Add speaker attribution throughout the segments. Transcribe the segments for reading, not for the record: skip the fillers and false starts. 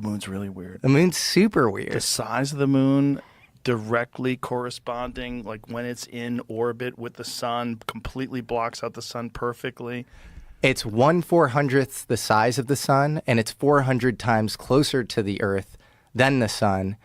Speaker 1: The moon's really weird.
Speaker 2: The moon's super weird.
Speaker 1: The size of the moon directly corresponding, like when it's in orbit with the sun, completely blocks out the sun perfectly.
Speaker 2: It's 1/400th the size of the sun, and it's 400 times closer to the Earth than the sun.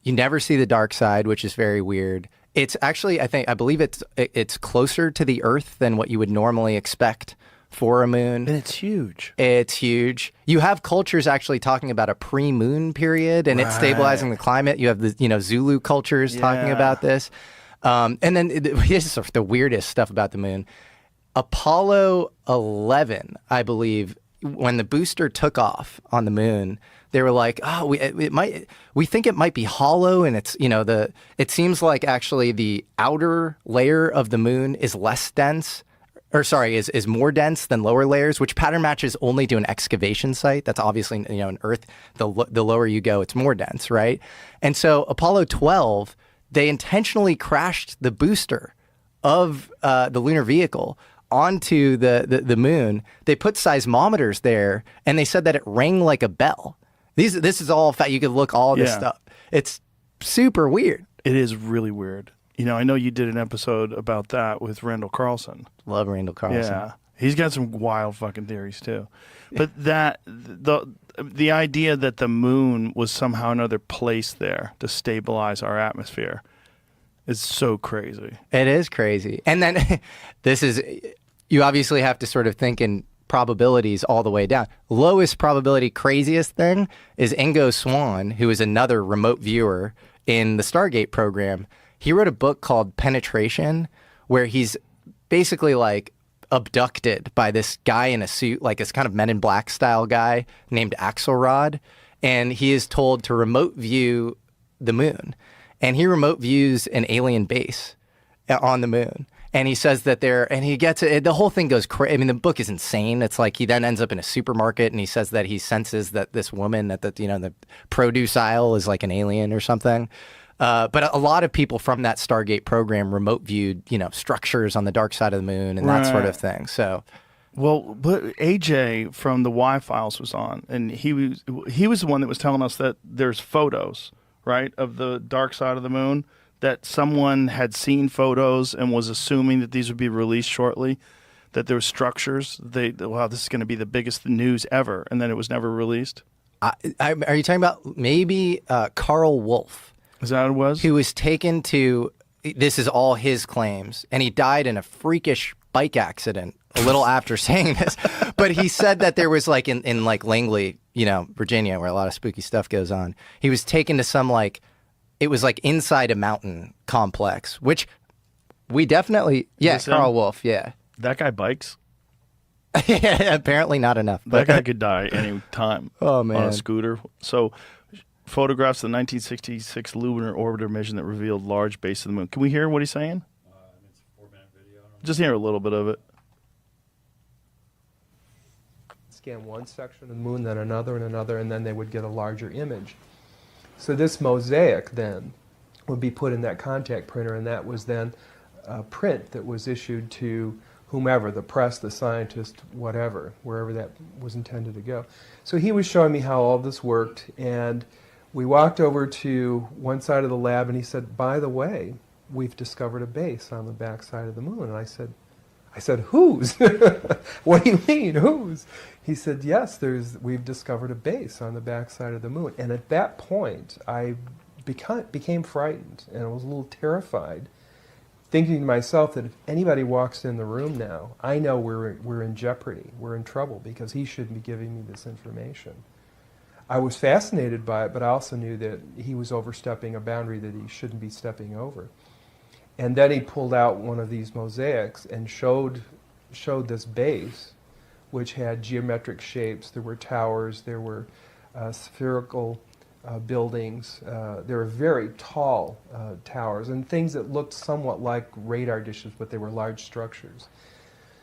Speaker 2: You never see the dark side, which is very weird. It's actually, I believe it's closer to the Earth than what you would normally expect for a moon.
Speaker 1: And it's huge.
Speaker 2: It's huge. You have cultures actually talking about a pre-moon period and it's stabilizing the climate. You have the Zulu cultures talking about this. And then here's the weirdest stuff about the moon. Apollo 11, I believe, when the booster took off on the moon, they were like, "Oh, we think it might be hollow," and it's it seems like actually the outer layer of the moon is less dense. Or sorry, is more dense than lower layers, which pattern matches only to an excavation site. That's obviously, in Earth, the lower you go, it's more dense, right? And so Apollo 12, they intentionally crashed the booster of the lunar vehicle onto the moon. They put seismometers there, and they said that it rang like a bell. This is all fact. You could look all this stuff. It's super weird.
Speaker 1: It is really weird. I know you did an episode about that with Randall Carlson.
Speaker 2: Love Randall Carlson.
Speaker 1: Yeah. He's got some wild fucking theories too. But the idea that the moon was somehow another place there to stabilize our atmosphere is so crazy.
Speaker 2: It is crazy. And then you obviously have to sort of think in probabilities all the way down. Lowest probability, craziest thing is Ingo Swann, who is another remote viewer in the Stargate program. He wrote a book called Penetration, where he's basically like abducted by this guy in a suit, like this kind of Men in Black style guy named Axelrod. And he is told to remote view the moon. And he remote views an alien base on the moon. And he says that he gets it. The whole thing goes crazy. I mean, the book is insane. It's like he then ends up in a supermarket and he says that he senses that this woman at the produce aisle is like an alien or something. But a lot of people from that Stargate program remote viewed, structures on the dark side of the moon and that sort of thing. So,
Speaker 1: well, but AJ from the Y-Files was on, and he was the one that was telling us that there's photos, right, of the dark side of the moon, that someone had seen photos and was assuming that these would be released shortly, that there were structures. Wow, this is going to be the biggest news ever, and then it was never released.
Speaker 2: Are you talking about maybe Carl Wolf?
Speaker 1: Is that what it was?
Speaker 2: Who was taken to, this is all his claims, and he died in a freakish bike accident a little after saying this. But he said that there was like in like Langley, Virginia, where a lot of spooky stuff goes on. He was taken to some it was like inside a mountain complex, which we definitely, Carl Wolf, yeah.
Speaker 1: That guy bikes?
Speaker 2: Apparently not enough.
Speaker 1: That guy could die any time
Speaker 2: on
Speaker 1: a scooter. So photographs of the 1966 lunar orbiter mission that revealed large base of the moon. Can we hear what he's saying?
Speaker 3: It's a 4-minute video.
Speaker 1: Just hear a little bit of it.
Speaker 4: Scan one section of the moon, then another and another, and then they would get a larger image. So this mosaic then would be put in that contact printer, and that was then a print that was issued to whomever, the press, the scientist, whatever, wherever that was intended to go. So he was showing me how all this worked, and we walked over to one side of the lab, and he said, "By the way, we've discovered a base on the back side of the moon." And I said, "Whose?" "What do you mean, whose?" He said, "Yes, we've discovered a base on the back side of the moon." And at that point, I became frightened, and I was a little terrified, thinking to myself that if anybody walks in the room now, I know we're in jeopardy, we're in trouble, because he shouldn't be giving me this information. I was fascinated by it, but I also knew that he was overstepping a boundary that he shouldn't be stepping over. And then he pulled out one of these mosaics and showed this base, which had geometric shapes. There were towers, there were spherical buildings. There were very tall towers and things that looked somewhat like radar dishes, but they were large structures.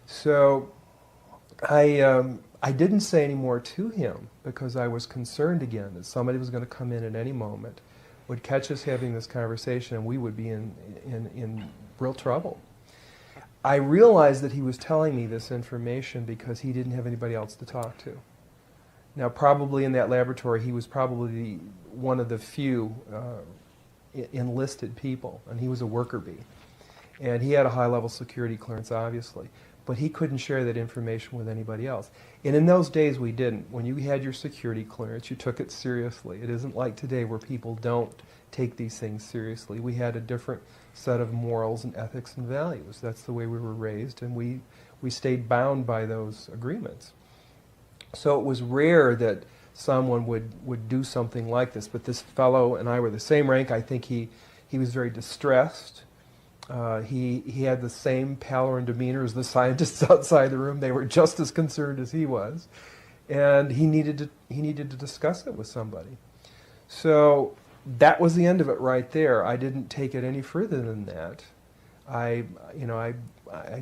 Speaker 4: So I didn't say any more to him because I was concerned again that somebody was going to come in at any moment, would catch us having this conversation, and we would be in real trouble. I realized that he was telling me this information because he didn't have anybody else to talk to. Now, probably in that laboratory, he was probably one of the few enlisted people, and he was a worker bee. And he had a high-level security clearance, obviously, but he couldn't share that information with anybody else. And in those days, we didn't. When you had your security clearance, you took it seriously. It isn't like today where people don't take these things seriously. We had a different set of morals and ethics and values. That's the way we were raised, and we stayed bound by those agreements. So it was rare that someone would do something like this, but this fellow and I were the same rank. I think he was very distressed. He had the same pallor and demeanor as the scientists outside the room. They were just as concerned as he was, and he needed to discuss it with somebody. So that was the end of it right there. I didn't take it any further than that. I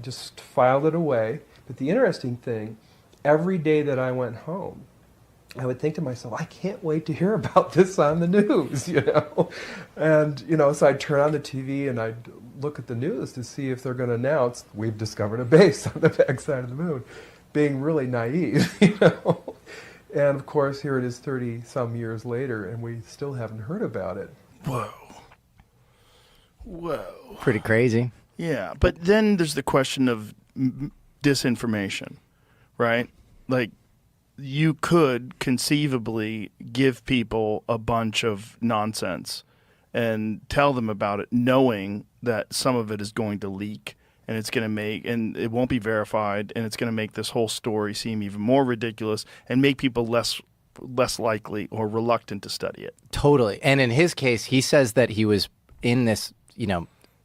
Speaker 4: just filed it away. But the interesting thing, every day that I went home, I would think to myself, I can't wait to hear about this on the news, And, so I'd turn on the TV and I'd look at the news to see if they're going to announce, we've discovered a base on the backside of the moon, being really naive, And, of course, here it is 30-some years later, and we still haven't heard about it.
Speaker 1: Whoa.
Speaker 2: Pretty crazy.
Speaker 1: Yeah, but then there's the question of disinformation, right? Like, you could conceivably give people a bunch of nonsense and tell them about it, knowing that some of it is going to leak and it's going to make, and it won't be verified, and it's going to make this whole story seem even more ridiculous and make people less likely or reluctant to study it.
Speaker 2: Totally. And in his case, he says that he was in this,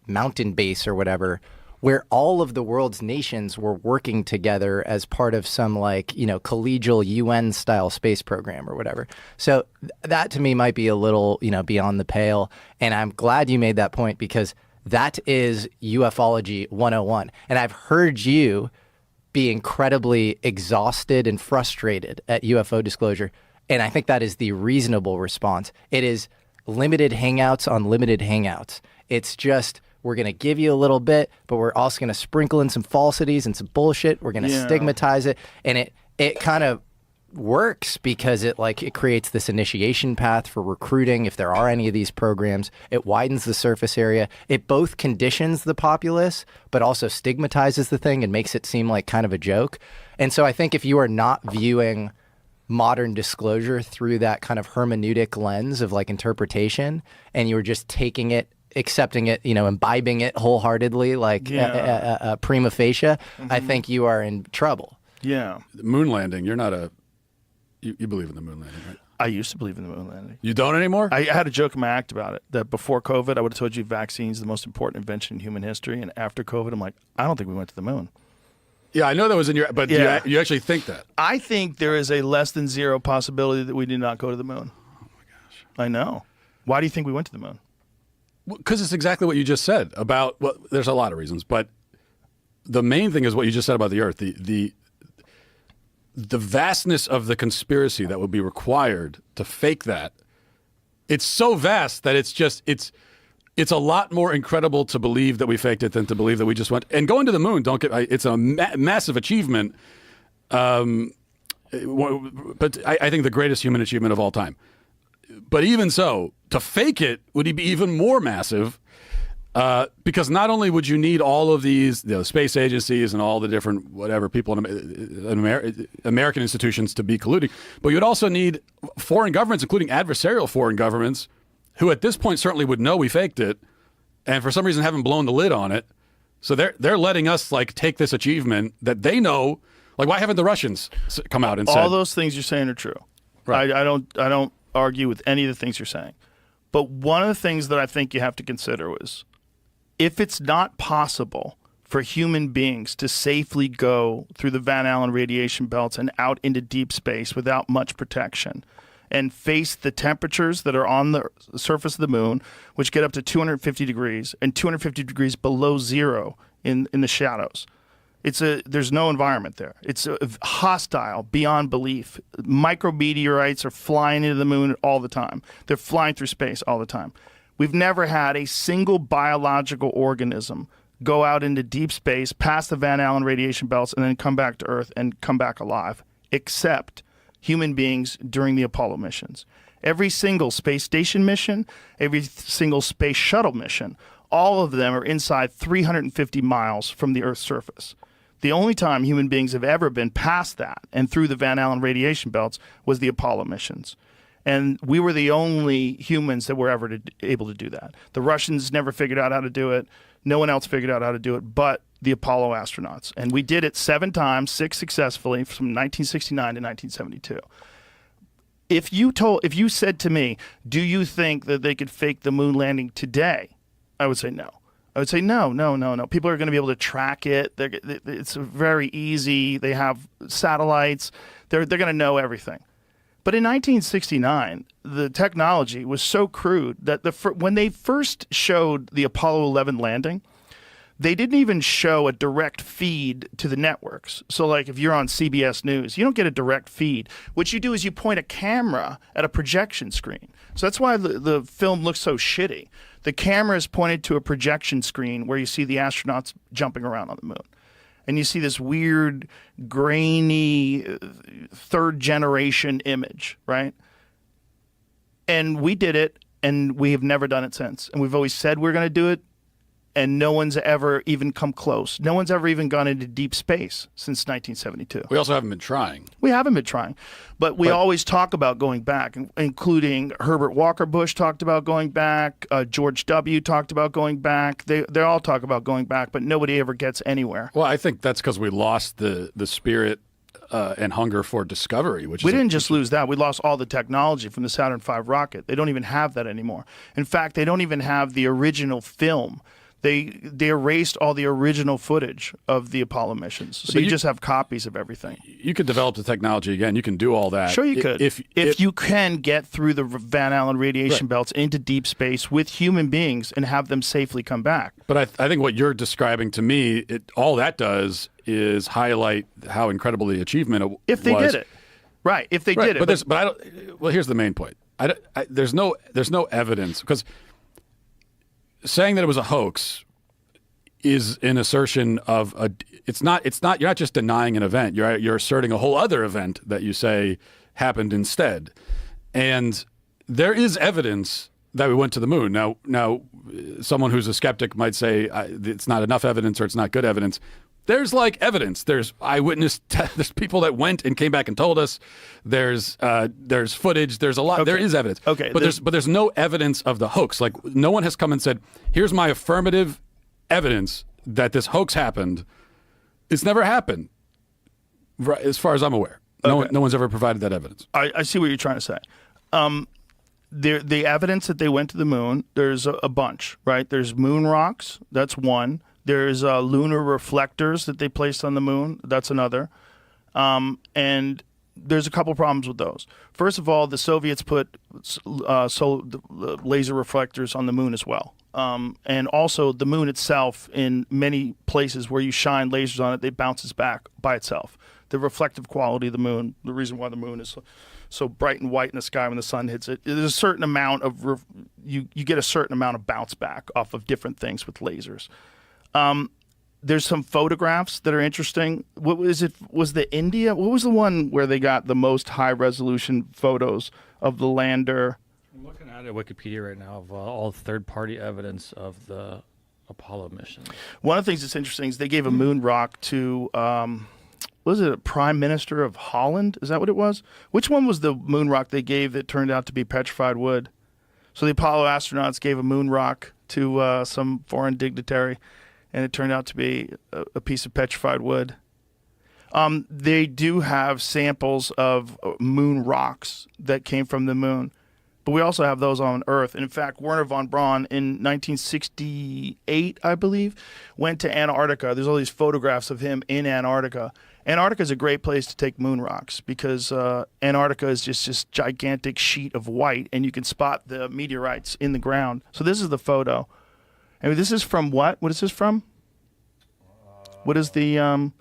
Speaker 2: mountain base or whatever, where all of the world's nations were working together as part of some collegial UN style space program or whatever. So that to me might be a little, beyond the pale. And I'm glad you made that point, because that is ufology 101. And I've heard you be incredibly exhausted and frustrated at UFO disclosure. And I think that is the reasonable response. It is limited hangouts on limited hangouts. It's just, we're going to give you a little bit, but we're also going to sprinkle in some falsities and some bullshit. We're going to stigmatize it. And it kind of works because it creates this initiation path for recruiting if there are any of these programs. It widens the surface area. It both conditions the populace, but also stigmatizes the thing and makes it seem like kind of a joke. And so I think if you are not viewing modern disclosure through that kind of hermeneutic lens of interpretation, and you were just taking it, accepting it, imbibing it wholeheartedly, prima facie, I think you are in trouble.
Speaker 1: Yeah.
Speaker 5: The moon landing, you're not you believe in the moon landing, right?
Speaker 1: I used to believe in the moon landing.
Speaker 5: You don't anymore?
Speaker 1: I had a joke in my act about it, that before COVID, I would have told you vaccines the most important invention in human history. And after COVID, I'm like, I don't think we went to the moon.
Speaker 5: Yeah, I know that was in your, but you actually think that?
Speaker 1: I think there is a less than zero possibility that we did not go to the moon.
Speaker 5: Oh my gosh.
Speaker 1: I know. Why do you think we went to the moon?
Speaker 5: Because it's exactly what you just said about, well, there's a lot of reasons, but the main thing is what you just said about the Earth. The vastness of the conspiracy that would be required to fake that. It's so vast that it's a lot more incredible to believe that we faked it than to believe that we just went. And going to the moon, it's a massive achievement, but I think the greatest human achievement of all time. But even so, to fake it would be even more massive, because not only would you need all of these space agencies and all the different whatever people in American institutions to be colluding, but you'd also need foreign governments, including adversarial foreign governments, who at this point certainly would know we faked it, and for some reason haven't blown the lid on it. So they're letting us take this achievement that they know. Why haven't the Russians come out and said
Speaker 1: all those things you're saying are true?
Speaker 5: Right.
Speaker 1: I don't argue with any of the things you're saying. But one of the things that I think you have to consider was, if it's not possible for human beings to safely go through the Van Allen radiation belts and out into deep space without much protection and face the temperatures that are on the surface of the moon, which get up to 250 degrees and 250 degrees below zero in the shadows. There's no environment there. It's hostile beyond belief. Micrometeorites are flying into the moon all the time. They're flying through space all the time. We've never had a single biological organism go out into deep space, past the Van Allen radiation belts, and then come back to Earth and come back alive, except human beings during the Apollo missions. Every single space station mission, every single space shuttle mission, all of them are inside 350 miles from the Earth's surface. The only time human beings have ever been past that and through the Van Allen radiation belts was the Apollo missions. And we were the only humans that were ever able to do that. The Russians never figured out how to do it. No one else figured out how to do it but the Apollo astronauts. And we did it 7 times, 6 successfully from 1969 to 1972. If you said to me, do you think that they could fake the moon landing today? I would say no. I would say no. People are going to be able to track it. It's very easy. They have satellites. They're going to know everything. But in 1969, the technology was so crude that when they first showed the Apollo 11 landing, they didn't even show a direct feed to the networks. So like if you're on CBS News, you don't get a direct feed. What you do is you point a camera at a projection screen. So that's why the film looks so shitty. The camera is pointed to a projection screen where you see the astronauts jumping around on the moon. And you see this weird, grainy, third-generation image, right? And we did it, and we have never done it since. And we've always said we're going to do it, and no one's ever even come close. No one's ever even gone into deep space since 1972.
Speaker 5: We also haven't been trying.
Speaker 1: We haven't been trying. But we always talk about going back, including Herbert Walker Bush talked about going back, George W. talked about going back. They all talk about going back, but nobody ever gets anywhere.
Speaker 5: Well, I think that's because we lost the spirit and hunger for discovery. We
Speaker 1: didn't just lose that. We lost all the technology from the Saturn V rocket. They don't even have that anymore. In fact, they don't even have the original film. They erased all the original footage of the Apollo missions. So you just have copies of everything.
Speaker 5: You could develop the technology again. You can do all that.
Speaker 1: Sure you could. If you can get through the Van Allen radiation belts into deep space with human beings and have them safely come back.
Speaker 5: But I think what you're describing to me, all that does is highlight how incredible the achievement was.
Speaker 1: If they did it. Right, if they did it.
Speaker 5: But I don't. Well, here's the main point. There's no evidence, because saying that it was a hoax is an assertion of it's not you're not just denying an event, you're asserting a whole other event that you say happened instead. And there is evidence that we went to the moon. Now someone who's a skeptic might say it's not enough evidence or it's not good evidence. There's like evidence. There's eyewitness. There's people that went and came back and told us. There's footage. There's a lot. Okay. There is evidence.
Speaker 1: Okay.
Speaker 5: But there's no evidence of the hoax. Like no one has come and said, "Here's my affirmative evidence that this hoax happened." It's never happened, right, as far as I'm aware.
Speaker 1: Okay.
Speaker 5: No one's ever provided that evidence.
Speaker 1: I see what you're trying to say. The evidence that they went to the moon, there's a bunch, right? There's moon rocks. That's one. There's lunar reflectors that they placed on the moon. That's another. And there's a couple problems with those. First of all, the Soviets put laser reflectors on the moon as well. And also the moon itself, in many places where you shine lasers on it, it bounces back by itself. The reflective quality of the moon, the reason why the moon is so bright and white in the sky when the sun hits it, there's a certain amount of, you get a certain amount of bounce back off of different things with lasers. There's some photographs that are interesting. What was it? Was the India? What was the one where they got the most high resolution photos of the lander?
Speaker 3: I'm looking at Wikipedia right now of all third-party evidence of the Apollo mission.
Speaker 1: One of the things that's interesting is they gave a moon rock to, was it a prime minister of Holland? Is that what it was? Which one was the moon rock they gave that turned out to be petrified wood? So the Apollo astronauts gave a moon rock to some foreign dignitary, and it turned out to be a piece of petrified wood. They do have samples of moon rocks that came from the moon, but we also have those on Earth. And in fact, Werner von Braun in 1968, I believe, went to Antarctica. There's all these photographs of him in Antarctica. Antarctica is a great place to take moon rocks because Antarctica is just this gigantic sheet of white, and you can spot the meteorites in the ground. So this is the photo. I mean, this is from what? What is this from? What is the?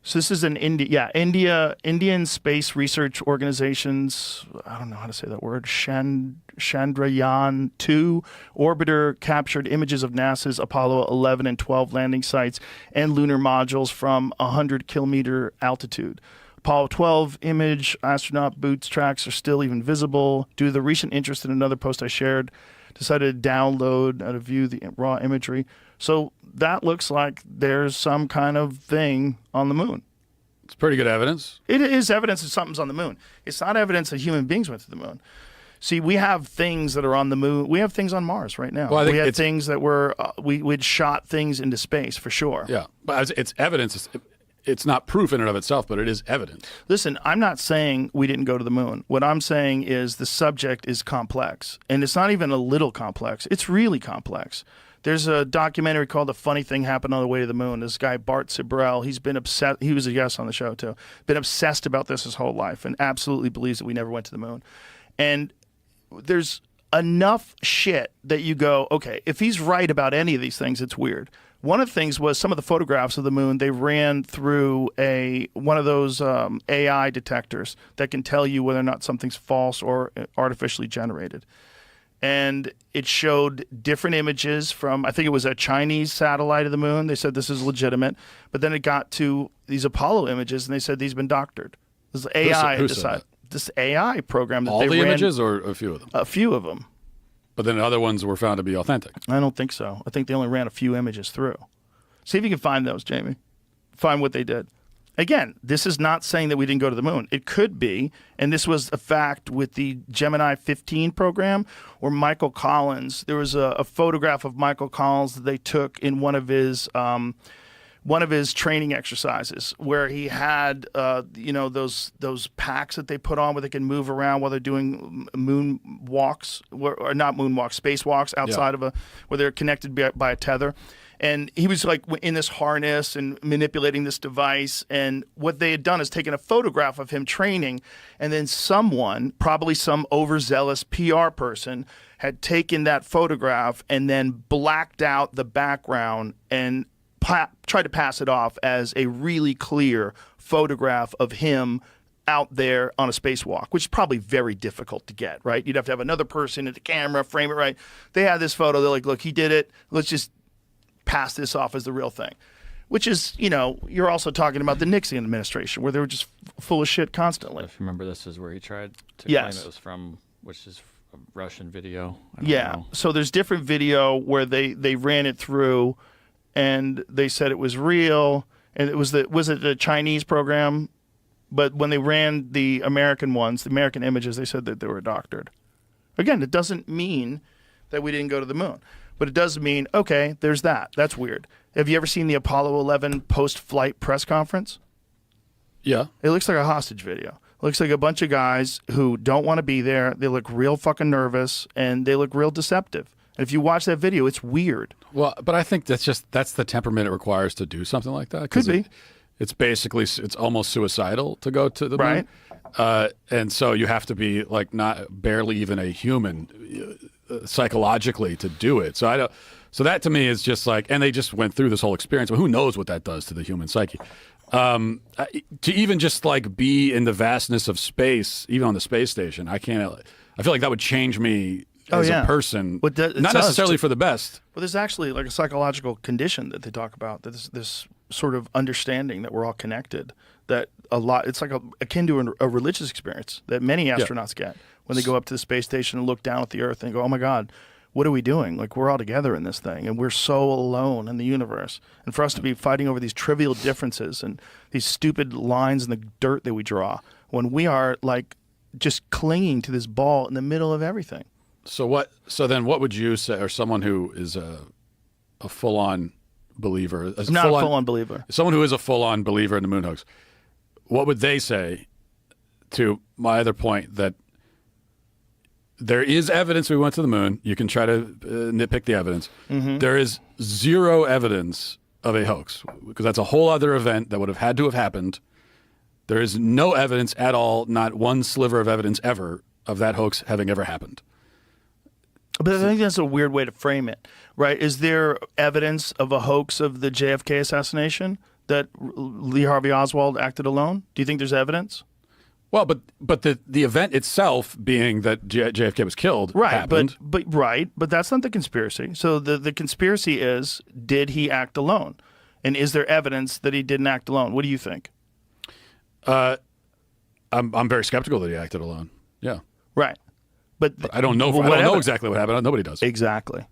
Speaker 1: So this is an Indian Space Research Organization's. I don't know how to say that word. Chandrayaan-2 orbiter captured images of NASA's Apollo 11 and 12 landing sites and lunar modules from 100-kilometer altitude. Apollo 12 image, astronaut boots tracks are still even visible. Due to the recent interest in another post I shared, decided to download to view the raw imagery. So that looks like there's some kind of thing on the moon.
Speaker 5: It's pretty good evidence.
Speaker 1: It is evidence that something's on the moon. It's not evidence that human beings went to the moon. See, we have things that are on the moon. We have things on Mars right now.
Speaker 5: Well, I think
Speaker 1: we have things that were, we'd shot things into space for sure.
Speaker 5: Yeah, but it's evidence. It's not proof in and of itself, but it is evidence.
Speaker 1: Listen, I'm not saying we didn't go to the moon. What I'm saying is the subject is complex. And it's not even a little complex. It's really complex. There's a documentary called The Funny Thing Happened on the Way to the Moon. This guy, Bart Sibrel, he's been obsessed. He was a guest on the show, too. Been obsessed about this his whole life and absolutely believes that we never went to the moon. And there's enough shit that you go, okay, if he's right about any of these things, it's weird. One of the things was some of the photographs of the moon, they ran through one of those AI detectors that can tell you whether or not something's false or artificially generated. And it showed different images from, I think it was a Chinese satellite of the moon. They said this is legitimate. But then it got to these Apollo images, and they said these have been doctored. This AI
Speaker 5: Who said that?
Speaker 1: This AI program that
Speaker 5: All
Speaker 1: they
Speaker 5: the
Speaker 1: ran,
Speaker 5: images or a few of them?
Speaker 1: a few of them.
Speaker 5: But then other ones were found to be authentic.
Speaker 1: I don't think so. I think they only ran a few images through. See if you can find those, Jamie. Find what they did. Again, this is not saying that we didn't go to the moon. It could be, and this was a fact with the Gemini 15 program, where Michael Collins, there was a photograph of Michael Collins that they took in one of his training exercises, where he had those packs that they put on where they can move around while they're doing moon walks, or not moon walks, space walks outside of where they're connected by a tether. And he was like in this harness and manipulating this device. And what they had done is taken a photograph of him training, and then someone, probably some overzealous PR person, had taken that photograph and then blacked out the background and tried to pass it off as a really clear photograph of him out there on a spacewalk, which is probably very difficult to get, right? You'd have to have another person at the camera, frame it right. They had this photo. They're like, look, he did it. Let's just pass this off as the real thing, which is, you're also talking about the Nixon administration, where they were just full of shit constantly.
Speaker 3: If you remember, this is where he tried to
Speaker 1: Yes.
Speaker 3: claim it was from, which is a Russian video. I don't
Speaker 1: Yeah.
Speaker 3: know.
Speaker 1: So there's different video where they ran it through, and they said it was real, and was it the Chinese program? But when they ran the American ones, the American images, they said that they were doctored. Again, it doesn't mean that we didn't go to the moon. But it does mean, okay, there's that. That's weird. Have you ever seen the Apollo 11 post-flight press conference?
Speaker 5: Yeah.
Speaker 1: It looks like a hostage video. It looks like a bunch of guys who don't want to be there. They look real fucking nervous, and they look real deceptive. And if you watch that video, it's weird.
Speaker 5: Well, but I think that's the temperament it requires to do something like that.
Speaker 1: Could be.
Speaker 5: It's basically, it's almost suicidal to go to the
Speaker 1: Right.
Speaker 5: moon. And so you have to be like barely even a human psychologically to do it. So that to me is just like, and they just went through this whole experience. Well, who knows what that does to the human psyche? To even just like be in the vastness of space, even on the space station, I feel like that would change me as a person, not necessarily for the best.
Speaker 1: Well, there's actually like a psychological condition that they talk about, that this sort of understanding that we're all connected, that it's like akin to a religious experience that many astronauts get when they go up to the space station and look down at the Earth and go, oh my God, what are we doing? Like, we're all together in this thing, and we're so alone in the universe. And for us to be fighting over these trivial differences and these stupid lines in the dirt that we draw, when we are like just clinging to this ball in the middle of everything.
Speaker 5: So then what would you say, or someone who is a full-on believer?
Speaker 1: I'm not a full-on believer.
Speaker 5: Someone who is a full-on believer in the moon hoax, what would they say to my other point that there is evidence we went to the moon? You can try to nitpick the evidence. Mm-hmm. There is zero evidence of a hoax, because that's a whole other event that would have had to have happened. There is no evidence at all, not one sliver of evidence ever, of that hoax having ever happened.
Speaker 1: But I think that's a weird way to frame it, right? Is there evidence of a hoax of the JFK assassination, that Lee Harvey Oswald acted alone? Do you think there's evidence?
Speaker 5: Well, but the event itself, being that JFK was killed, happened.
Speaker 1: But that's not the conspiracy. So the conspiracy is, did he act alone? And is there evidence that he didn't act alone? What do you think?
Speaker 5: I'm very skeptical that he acted alone. Yeah.
Speaker 1: Right. But
Speaker 5: I don't know. I don't know exactly what happened. Nobody does.
Speaker 1: Exactly.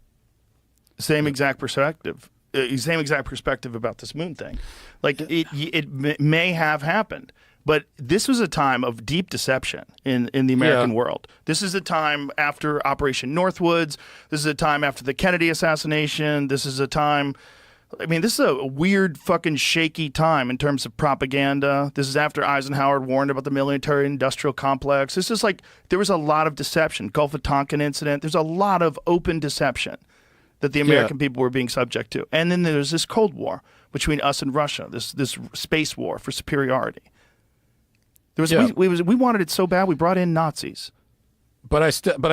Speaker 1: Same exact perspective. Same exact perspective about this moon thing. Like it may have happened, but this was a time of deep deception in the American world. This is a time after Operation Northwoods. This is a time after the Kennedy assassination. This is a time. I mean, this is a weird, fucking shaky time in terms of propaganda. This is after Eisenhower warned about the military-industrial complex. It's just like there was a lot of deception. Gulf of Tonkin incident. There's a lot of open deception that the American people were being subject to. And then there's this Cold War between us and Russia, this space war for superiority. There was we wanted it so bad we brought in Nazis.
Speaker 5: But I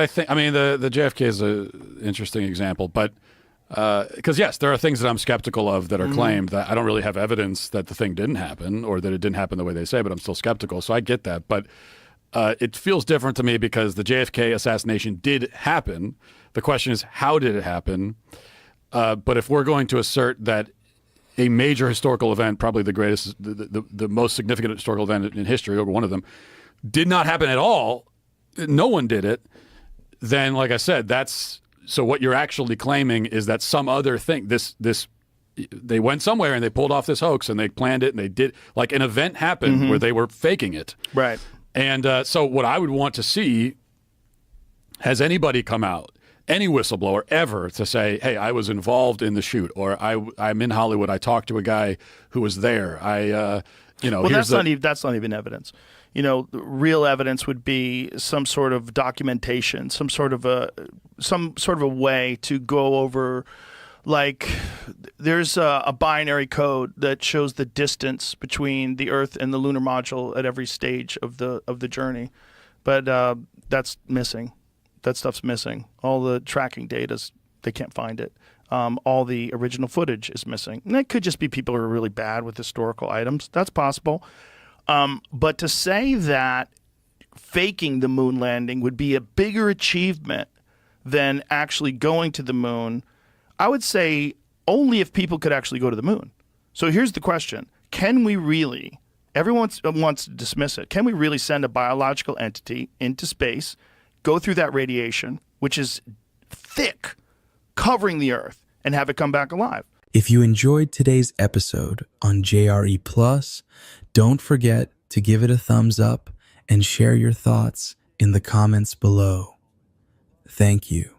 Speaker 5: think, I mean, the JFK is an interesting example, but because yes, there are things that I'm skeptical of that are claimed that I don't really have evidence that the thing didn't happen or that it didn't happen the way they say, but I'm still skeptical. So I get that. But it feels different to me because the JFK assassination did happen. The question is, how did it happen? But if we're going to assert that a major historical event, probably the greatest, the most significant historical event in history, or one of them, did not happen at all, no one did it, then, like I said, that's so what you're actually claiming is that some other thing, they went somewhere and they pulled off this hoax and they planned it and they did, like an event happened where they were faking it.
Speaker 1: Right. And
Speaker 5: so what I would want to see, has anybody come out, any whistleblower ever, to say, hey, I was involved in the shoot, or I'm in Hollywood, I talked to a guy who was there. Well,
Speaker 1: that's not even evidence. You know, real evidence would be some sort of documentation, some sort of a way to go over, like there's a binary code that shows the distance between the Earth and the lunar module at every stage of the journey, but that's missing. That stuff's missing. All the tracking data's, they can't find it. All the original footage is missing. And that could just be people who are really bad with historical items. That's possible. But to say that faking the moon landing would be a bigger achievement than actually going to the moon, I would say only if people could actually go to the moon. So here's the question. Can we really, everyone wants to dismiss it, can we really send a biological entity into space, go through that radiation, which is thick, covering the Earth, and have it come back alive?
Speaker 6: If you enjoyed today's episode on JRE Plus, don't forget to give it a thumbs up and share your thoughts in the comments below. Thank you.